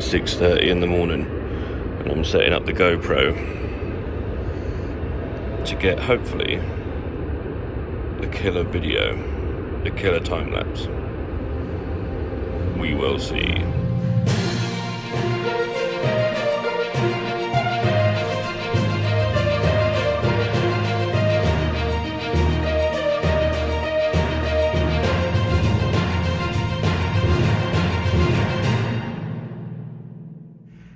6:30 in the morning, and I'm setting up the GoPro to get, hopefully, a killer video, a killer time-lapse. We will see.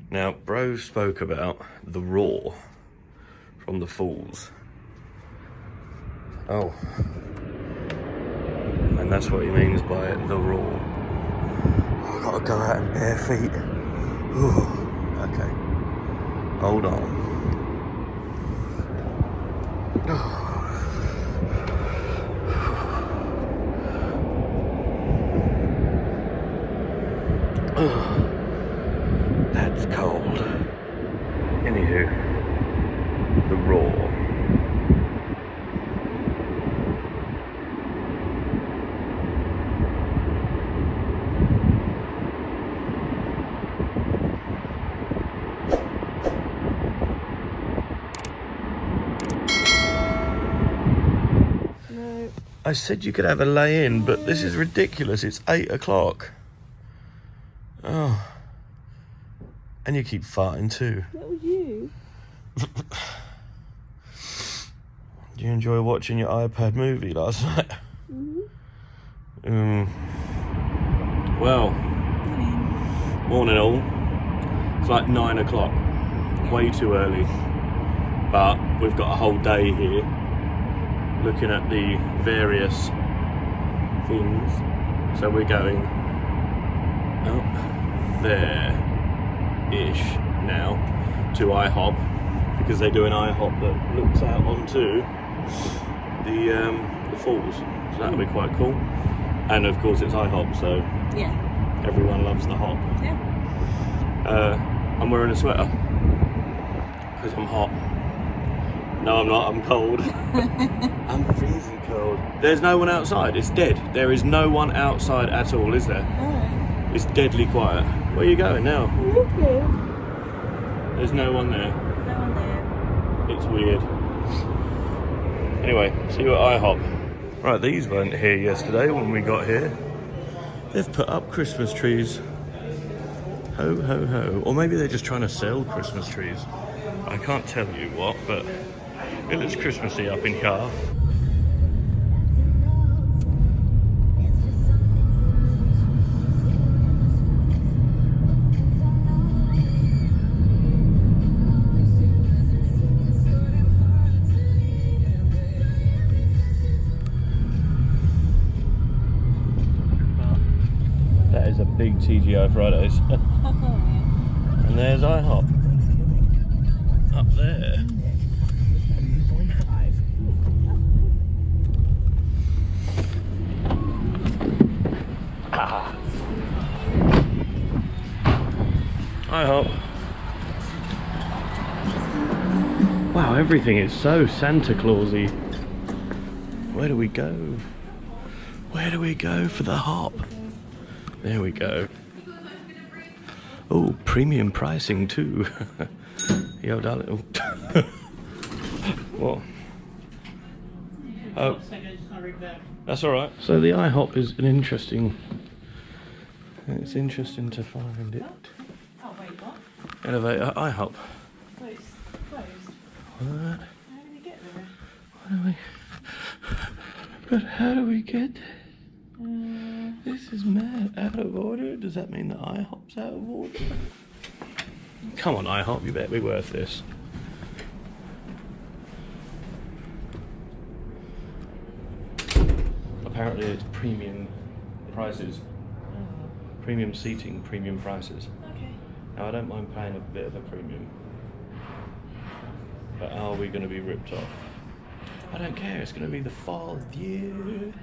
Now, bro spoke about the roar from the falls. Oh. And that's what he means by the roar. I've got to go out in bare feet. Ooh. Okay. Hold on. That's cold. Anywho, the roar. No. I said you could have a lay-in, but this is ridiculous. It's 8 o'clock. Oh. And you keep farting too. That was you. Do you enjoy watching your iPad movie last night? Well, morning all. It's like 9 o'clock. Way too early. But we've got a whole day here looking at the various things. So we're going up there-ish now to IHOP, because they do an IHOP that looks out onto the falls, so that'll be quite cool. And of course it's IHOP, so Yeah. everyone loves the hop. Yeah. I'm wearing a sweater because I'm hot. No, I'm not. I'm cold. I'm freezing cold. There's no one outside. It's dead. There is no one outside at all, is there? Oh. It's deadly quiet. Where are you going now? Okay. There's no one there. No one there. It's weird. Anyway, see you at IHOP. Right, these weren't here yesterday when we got here. They've put up Christmas trees. Ho, ho, ho. Or maybe they're just trying to sell Christmas trees. I can't tell you what, but it looks Christmassy up in here. That is a big TGI Fridays. And there's IHOP. Up there. Ah. IHOP. Wow, everything is so Santa Clausy. Where do we go? Where do we go for the hop? There we go. Oh, premium pricing too. Yo, darling. What? Oh, that's all right. So the IHOP is an interesting. It's interesting to find it. Oh, wait, what? Elevator IHOP. Closed. What? How did we get there? What do we? But how do we get there? This is mad. Out of order? Does that mean that IHOP's out of order? Come on, IHOP, you better be worth this. Apparently it's premium prices. Premium seating, premium prices. Okay. Now I don't mind paying a bit of a premium. But are we going to be ripped off? I don't care, it's going to be the fall of the year.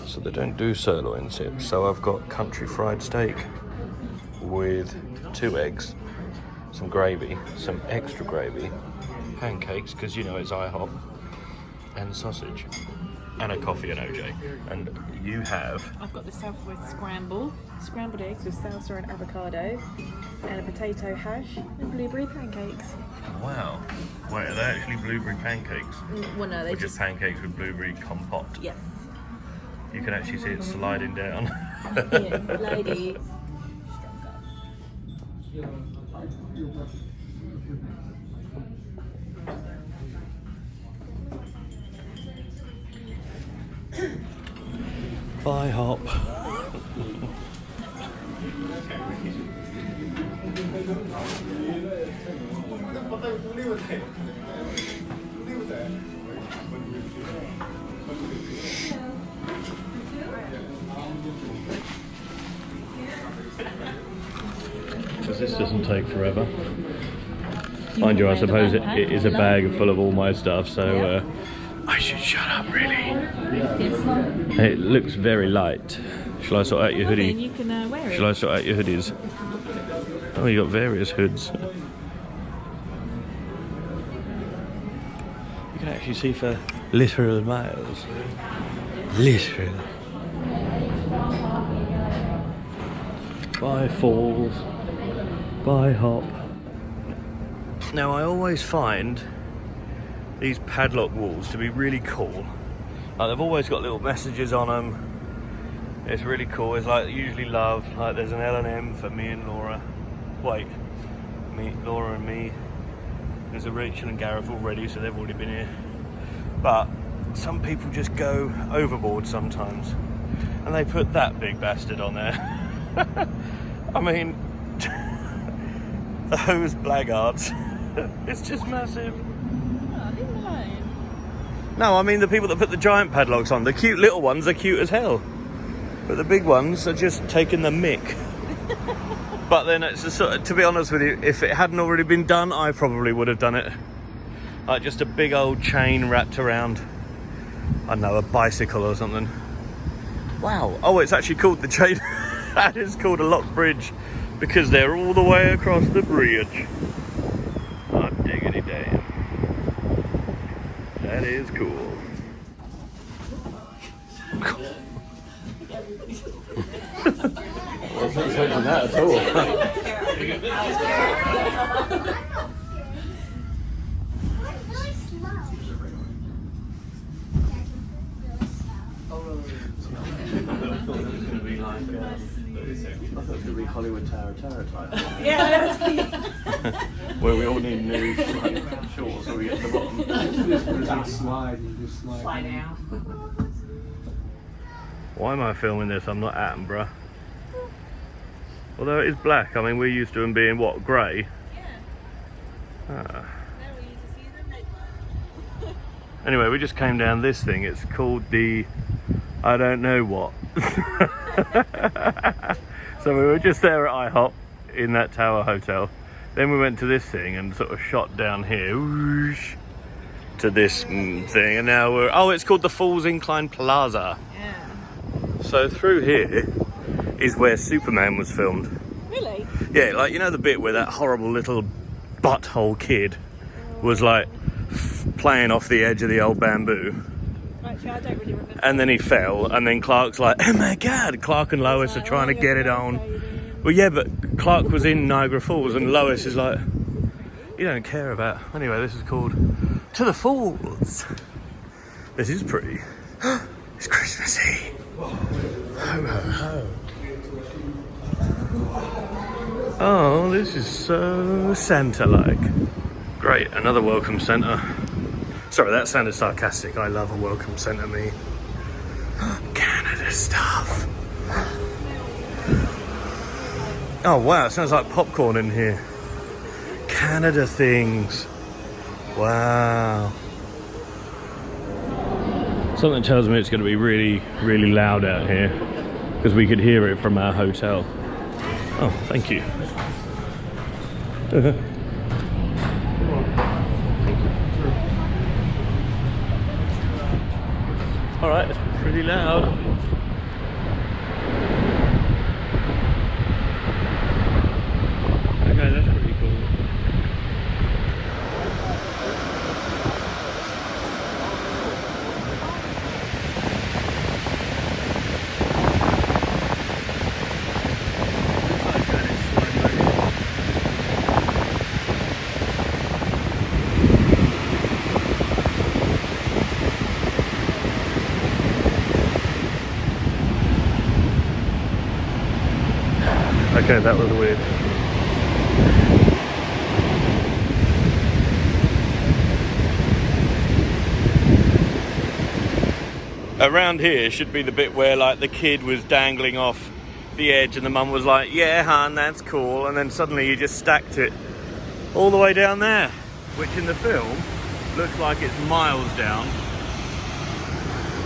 So they don't do sirloin tips, so I've got country fried steak with 2 eggs, some gravy, some extra gravy, pancakes, because you know it's IHOP, and sausage. and a coffee and OJ. And you have... I've got the Southwest scrambled eggs with salsa and avocado, and a potato hash and blueberry pancakes. Wow. Wait, are they actually blueberry pancakes? Well, no, they're Or just pancakes with blueberry compote? Yes. You can actually see it sliding down. Yes, lady. IHOP. Because this doesn't take forever. Mind you, I suppose it is a bag full of all my stuff, so I should shut up, really. It looks very light. Shall I sort out your hoodie? You can wear it. Shall I sort out your hoodies? Oh, you got various hoods. You can actually see for literal miles. Literal. Bye Falls. Bye Hop. Now I always find these padlock walls to be really cool. Like, they've always got little messages on them. It's really cool. It's like usually love. Like there's an L&M for me and Laura. Wait, Laura and me. There's a Rachel and Gareth already, so they've already been here. But some people just go overboard sometimes, and they put that big bastard on there. I mean, those blackguards. It's just massive. Oh, leave them alone. No, I mean the people that put the giant padlocks on. The cute little ones are cute as hell, but the big ones are just taking the mick. But then it's a sort of, to be honest with you, if it hadn't already been done, I probably would have done it. Like just a big old chain wrapped around, I don't know, a bicycle or something. Wow. Oh, it's actually called the chain. That is called a lock bridge because they're all the way across the bridge. Oh, diggity damn. That is cool. I wasn't expecting that at all. I thought it was going to be Hollywood Tower type. Yeah. Where we all need new shorts so we get to the bottom. Just slide down. Why am I filming this? I'm not at 'em, bruh. Although it is black, I mean we're used to them being what, grey? Yeah. Anyway, we just came down this thing. It's called the I don't know what. So we were just there at IHOP in that Tower Hotel. Then we went to this thing and sort of shot down here whoosh, to this thing, and now we're it's called the Falls Incline Plaza. Yeah. So through here is where Superman was filmed. Really? Yeah, like you know the bit where that horrible little butthole kid was like playing off the edge of the old bamboo. Actually, I don't really remember. And then he fell, and then Clark's like, oh my god, Clark and Lois are trying to get it on. Well, yeah, but Clark was in Niagara Falls, and Lois is like, you don't care about. Anyway, this is called To the Falls. This is pretty. It's Christmassy. Ho, ho, ho. Oh, this is so Santa-like. Great, another welcome centre. Sorry, that sounded sarcastic. I love a welcome centre, me. Canada stuff. Oh wow, it sounds like popcorn in here. Canada things. Wow. Something tells me it's going to be really, really loud out here because we could hear it from our hotel. Oh, thank you. All right, it's pretty loud. Okay, that's pretty cool. Okay, that was weird. Around here should be the bit where like the kid was dangling off the edge and the mum was like, yeah hun, that's cool, and then suddenly you just stacked it all the way down there, which in the film looks like it's miles down,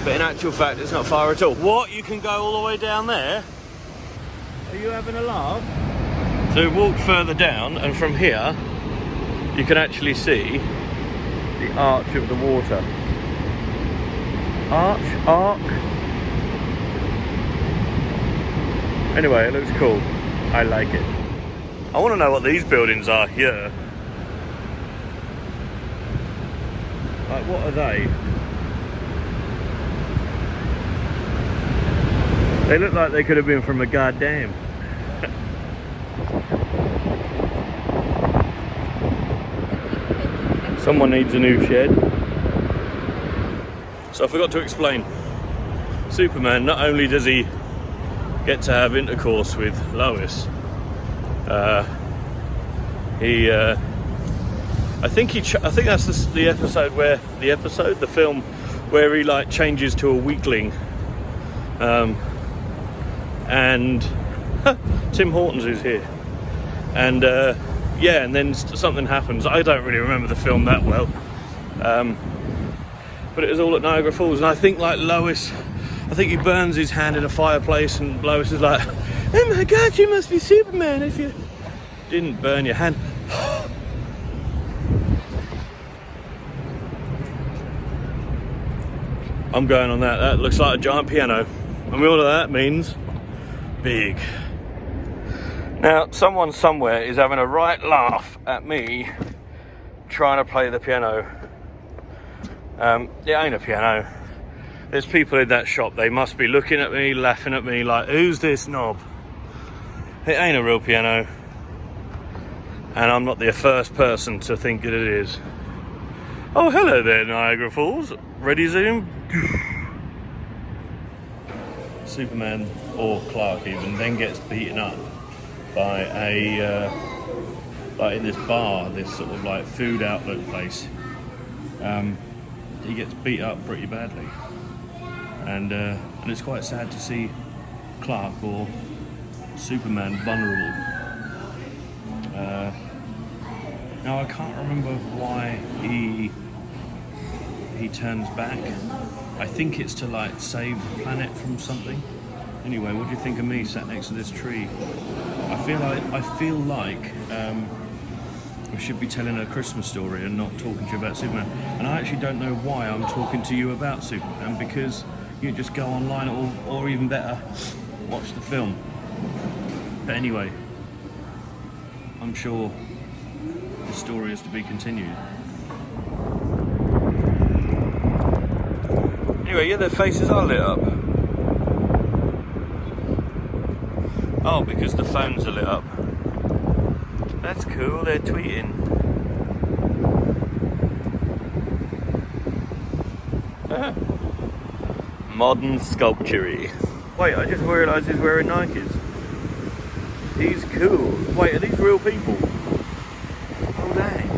but in actual fact it's not far at all. What, you can go all the way down there? Are you having a laugh? So we walked further down, and from here you can actually see the arch of the water. Arc. Anyway, it looks cool. I like it. I want to know what these buildings are here. Like, what are they? They look like they could have been from a goddamn. Someone needs a new shed. So I forgot to explain. Superman, not only does he get to have intercourse with Lois, I think that's the film where he like changes to a weakling, and Tim Hortons is here, and yeah, and then something happens. I don't really remember the film that well, but it was all at Niagara Falls, and I think like Lois, I think he burns his hand in a fireplace, and Lois is like, oh my god, you must be Superman if you didn't burn your hand. I'm going on that. That looks like a giant piano, and we all know that means big. Now, someone somewhere is having a right laugh at me trying to play the piano. It ain't a piano. There's people in that shop, they must be looking at me, laughing at me like, who's this knob? It ain't a real piano. And I'm not the first person to think that it is. Oh, hello there, Niagara Falls. Ready, zoom? Superman, or Clark even, then gets beaten up by a, like in this bar, this sort of like food outlet place. He gets beat up pretty badly. And it's quite sad to see Clark, or Superman, vulnerable. Now I can't remember why he turns back. I think it's to like save the planet from something. Anyway, what do you think of me sat next to this tree? I feel like I should be telling a Christmas story and not talking to you about Superman. And I actually don't know why I'm talking to you about Superman, because you just go online, or even better, watch the film. But anyway, I'm sure the story is to be continued. Anyway, yeah, their faces are lit up. Oh, because the phones are lit up. That's cool, they're tweeting. Modern sculpture-y. Wait, I just realised he's wearing Nikes. He's cool. Wait, are these real people? Oh dang.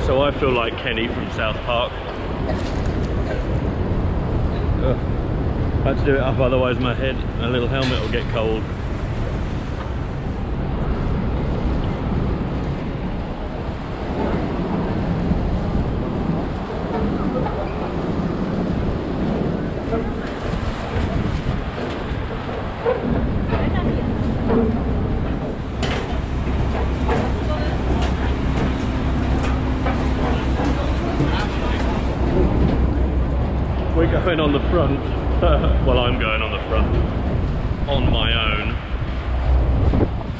So I feel like Kenny from South Park. I had to do it up, otherwise my head, my little helmet will get cold. We're going on the front. Well, I'm going on the front on my own.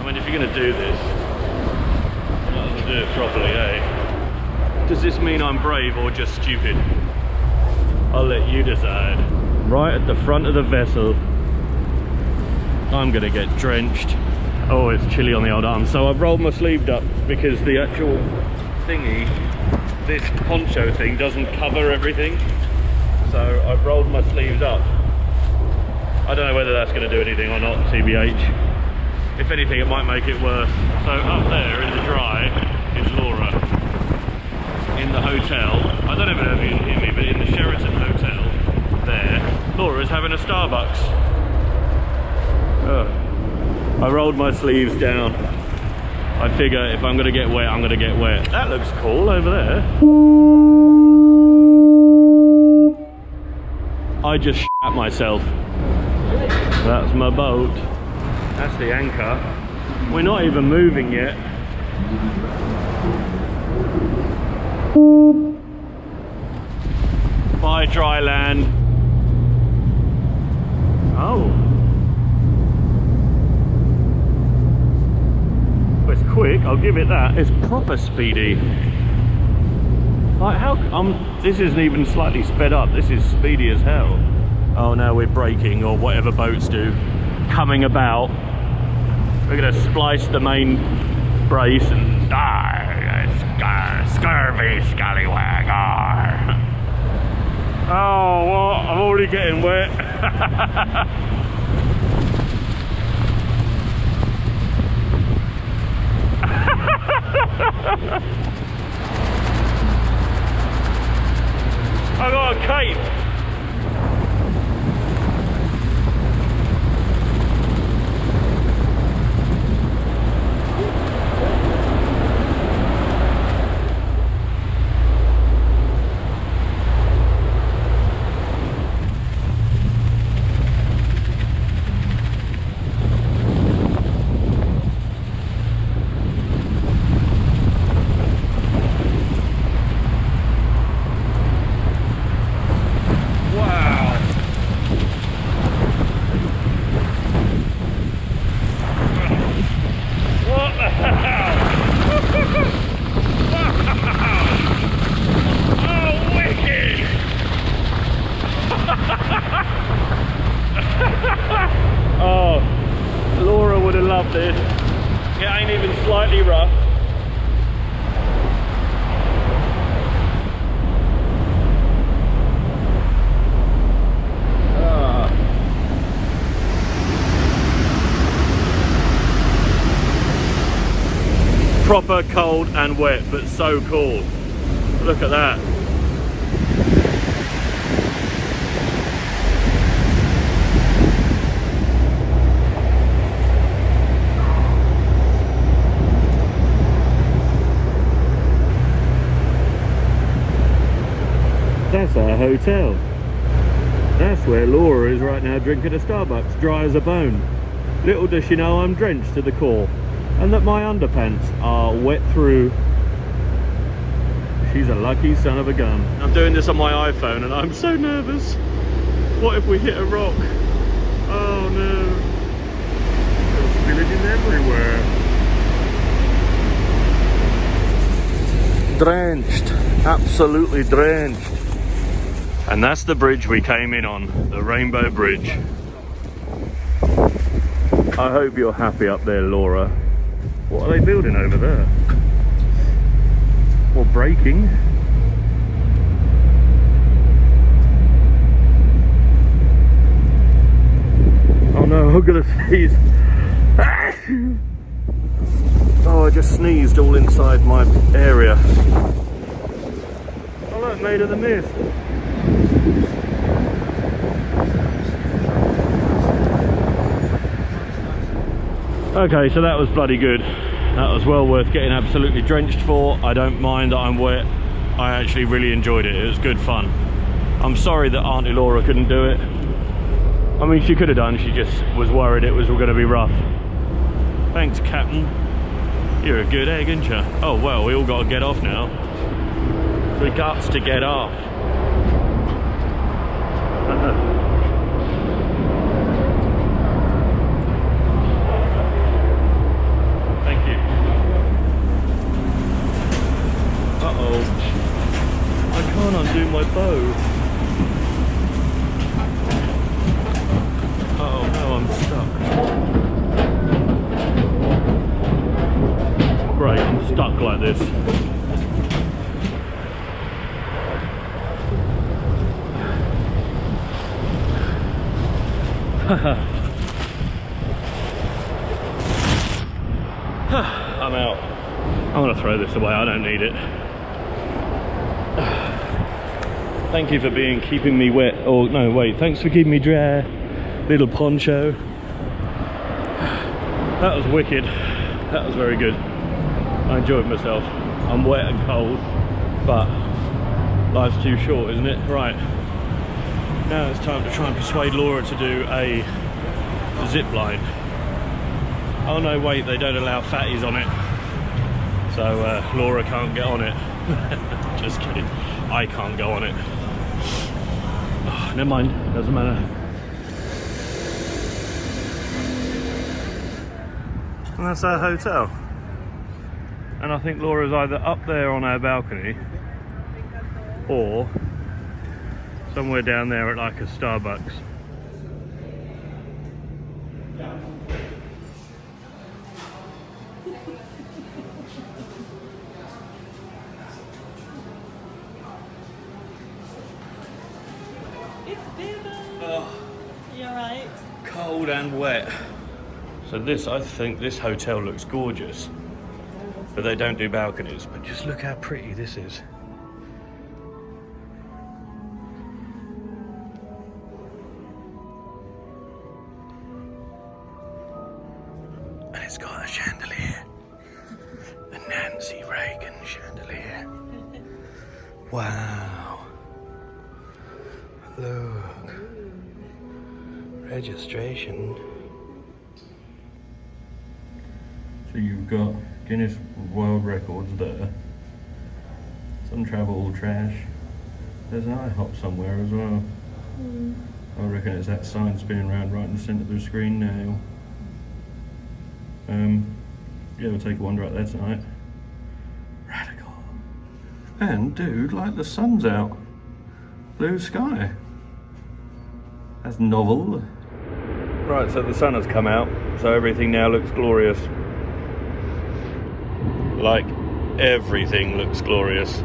I mean, if you're going to do this, you might as well do it properly, eh? Does this mean I'm brave or just stupid? I'll let you decide. Right at the front of the vessel, I'm going to get drenched. Oh, it's chilly on the old arm. So I've rolled my sleeve up because the actual thingy, this poncho thing, doesn't cover everything. So I've rolled my sleeves up. I don't know whether that's going to do anything or not, TBH. If anything, it might make it worse. So up there in the dry is Laura in the hotel. I don't even know if you can hear me, but in the Sheraton Hotel there, Laura's having a Starbucks. I rolled my sleeves down. I figure if I'm gonna get wet, I'm gonna get wet. That looks cool over there. I just shat myself. That's my boat. That's the anchor. We're not even moving yet. Bye, dry land. Oh. Well, it's quick, I'll give it that. It's proper speedy. Like how, this isn't even slightly sped up. This is speedy as hell. Oh, now we're braking, or whatever boats do, coming about. We're gonna splice the main brace and scurvy scallywag. Oh, what? I'm already getting wet. I got a cape. Oh, Laura would have loved this. It ain't even slightly rough. Proper cold and wet, but so cool. Look at that. That's our hotel. That's where Laura is right now, drinking a Starbucks, dry as a bone. Little does she know I'm drenched to the core, and that my underpants are wet through. She's a lucky son of a gun. I'm doing this on my iPhone and I'm so nervous. What if we hit a rock? Oh no. There's spillage everywhere. Drenched. Absolutely drenched. And that's the bridge we came in on, the Rainbow Bridge. I hope you're happy up there, Laura. What are they building over there? Or braking? Oh no, I'm gonna sneeze. Oh, I just sneezed all inside my area. Oh look, made of the mist. Okay, so that was bloody good. That was well worth getting absolutely drenched for. I don't mind that I'm wet. I actually really enjoyed it. It was good fun. I'm sorry that Auntie Laura couldn't do it. I mean, she could have done. She just was worried it was all going to be rough. Thanks, Captain. You're a good egg, aren't you? Oh, well, we all got to get off now. We got to get off. I can't undo my bow. Oh no, I'm stuck. Great, I'm stuck like this. I'm gonna throw this away, I don't need it. Thank you for keeping me wet. Oh no, wait, thanks for keeping me dry, little poncho. That was wicked. That was very good. I enjoyed myself. I'm wet and cold, but life's too short, isn't it? Right. Now it's time to try and persuade Laura to do a zip line. Oh no, wait, they don't allow fatties on it. So Laura can't get on it. Just kidding. I can't go on it. Oh, never mind, doesn't matter. And that's our hotel. And I think Laura's either up there on our balcony or somewhere down there at like a Starbucks. It's Bevan. Oh, You alright? cold and wet. So I think this hotel looks gorgeous, but they don't do balconies. But just look how pretty this is. And it's got a chandelier. A Nancy Reagan chandelier. Wow. Look. Registration. So you've got Guinness World Records there. Some travel trash. There's an IHOP somewhere as well. I reckon it's that sign spinning around right in the centre of the screen now. Yeah, we'll take a wander out there tonight. Radical. And dude, like the sun's out. Blue sky. That's novel. Right, so the sun has come out, so everything now looks glorious. Like, everything looks glorious.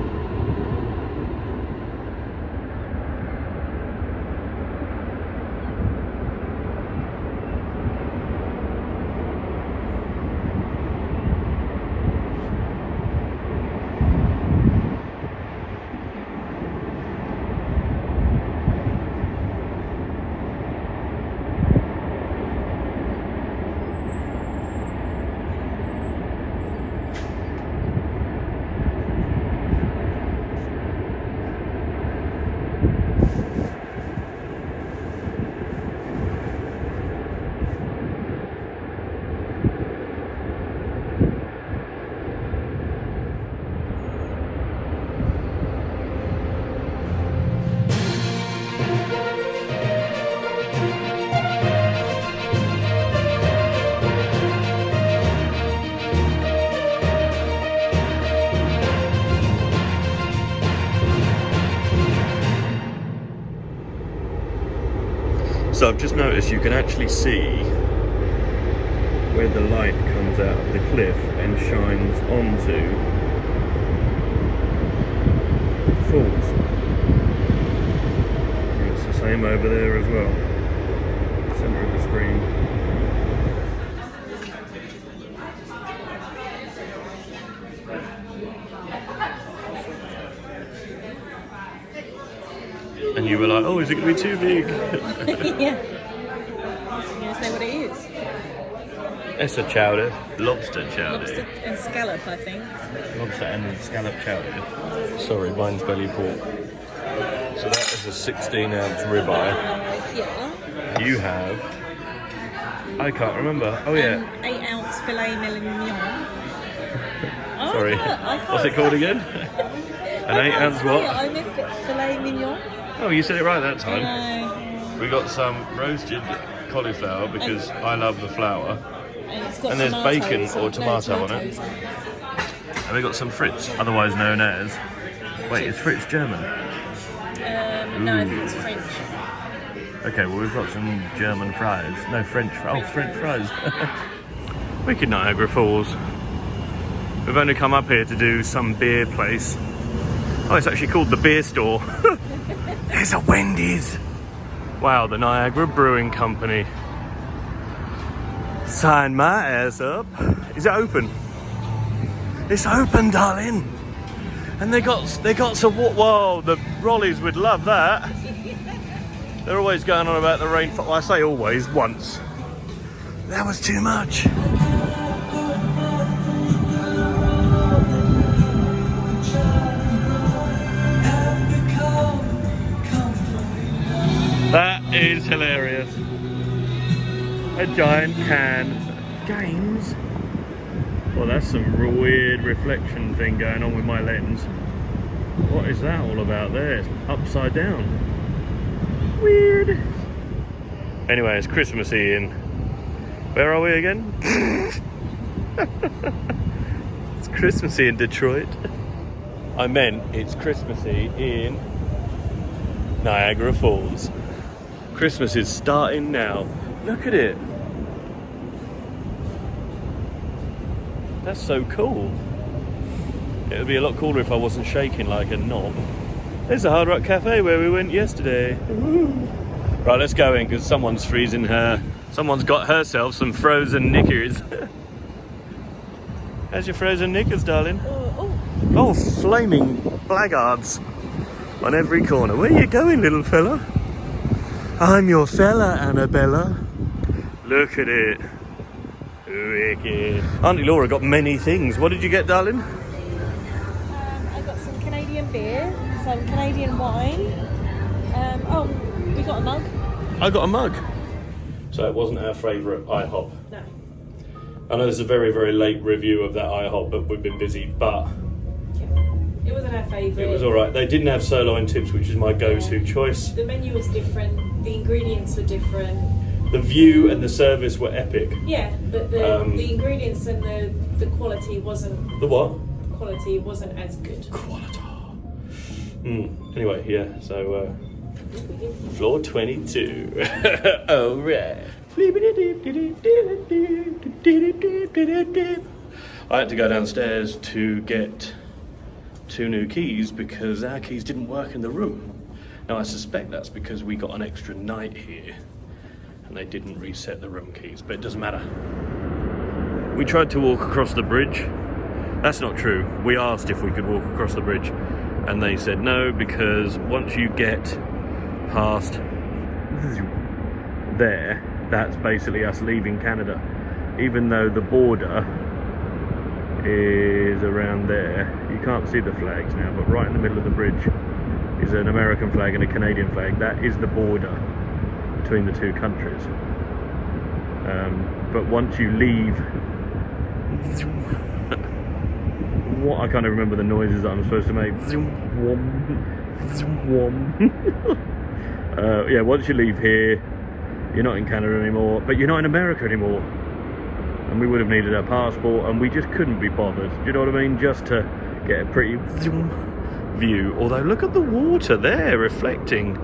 So I've just noticed you can actually see where the light comes out of the cliff and shines onto the falls. And it's the same over there as well. Centre of the screen. And you were like, oh, is it going to be too big? Yeah. You gonna say what it is? It's a chowder, lobster chowder. Lobster and scallop, I think. Lobster and scallop chowder. Sorry, mine's belly pork. So that is a 16-ounce ribeye. Yeah. You have... I can't remember. Oh yeah. 8-ounce filet mignon. Sorry. I can't What's it called again? An 8-ounce what? I missed it. Filet mignon. Oh, you said it right that time. No. We got some roasted cauliflower because I love the flour. And it's got And there's tomatoes, bacon or tomato on it. And we got some Fritz, otherwise known as... Wait, is Fritz German? No, I think it's French. Okay, well we've got some German fries. No, French fries. Oh, French fries. Wicked Niagara Falls. We've only come up here to do some beer place. Oh, it's actually called the Beer Store. There's a Wendy's. Wow, the Niagara Brewing Company. Sign my ass up. Is it open? It's open, darling. And they got some whoa, the Rollies would love that. They're always going on about the rainfall. Well, I say always, once. That was too much. That is hilarious. A giant can. Games? Well, that's some weird reflection thing going on with my lens. What is that all about there? It's upside down. Weird. Anyway, it's Christmassy in... Where are we again? It's Christmassy in Detroit. I meant it's Christmassy in Niagara Falls. Christmas is starting now. Look at it. That's so cool. It would be a lot cooler if I wasn't shaking like a knob. There's the Hard Rock Cafe where we went yesterday. Right, let's go in because someone's freezing her. Someone's got herself some frozen knickers. How's your frozen knickers, darling? Oh, flaming blackguards on every corner. Where are you going, little fella? I'm your fella, Annabella. Look at it. Wicked. Auntie Laura got many things. What did you get, darling? I got some Canadian beer, some Canadian wine. We got a mug. I got a mug. So it wasn't our favourite IHOP. No. I know this is a very, very late review of that IHOP, but we've been busy. But It wasn't our favourite. it was all right. They didn't have sirloin tips, which is my go-to choice. The menu was different. The ingredients were different. The view and the service were epic. Yeah, but the ingredients and the quality wasn't. The what? Quality wasn't as good. Quality. Anyway, yeah. So floor 22. All right. I had to go downstairs to get 2 new keys because our keys didn't work in the room. Now I suspect that's because we got an extra night here and they didn't reset the room keys, but it doesn't matter. We tried to walk across the bridge. That's not true. We asked if we could walk across the bridge and they said no, because once you get past there, that's basically us leaving Canada. Even though the border is around there, you can't see the flags now, but right in the middle of the bridge is an American flag and a Canadian flag. That is the border between the two countries. But once you leave, what, I can't even remember the noises that I'm supposed to make. Yeah, once you leave here, you're not in Canada anymore, but you're not in America anymore. And we would have needed our passport, and we just couldn't be bothered. Do you know what I mean? Just to get a pretty view. Although, look at the water there, reflecting.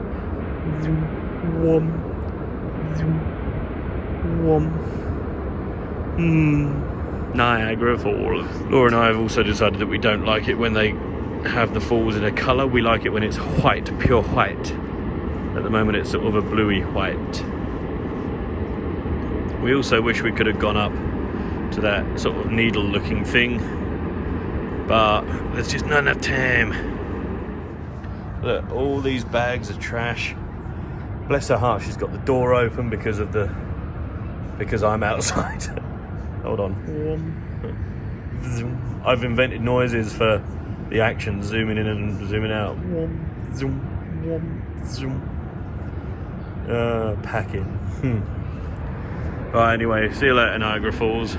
Niagara Falls. Laura and I have also decided that we don't like it when they have the falls in a colour. We like it when it's white, pure white. At the moment it's sort of a bluey white. We also wish we could have gone up to that sort of needle looking thing, but there's just not enough time. Look, all these bags of trash. Bless her heart, she's got the door open because I'm outside. Hold on. I've invented noises for the action, zooming in and zooming out. Packing. Right, anyway, see you later, Niagara Falls.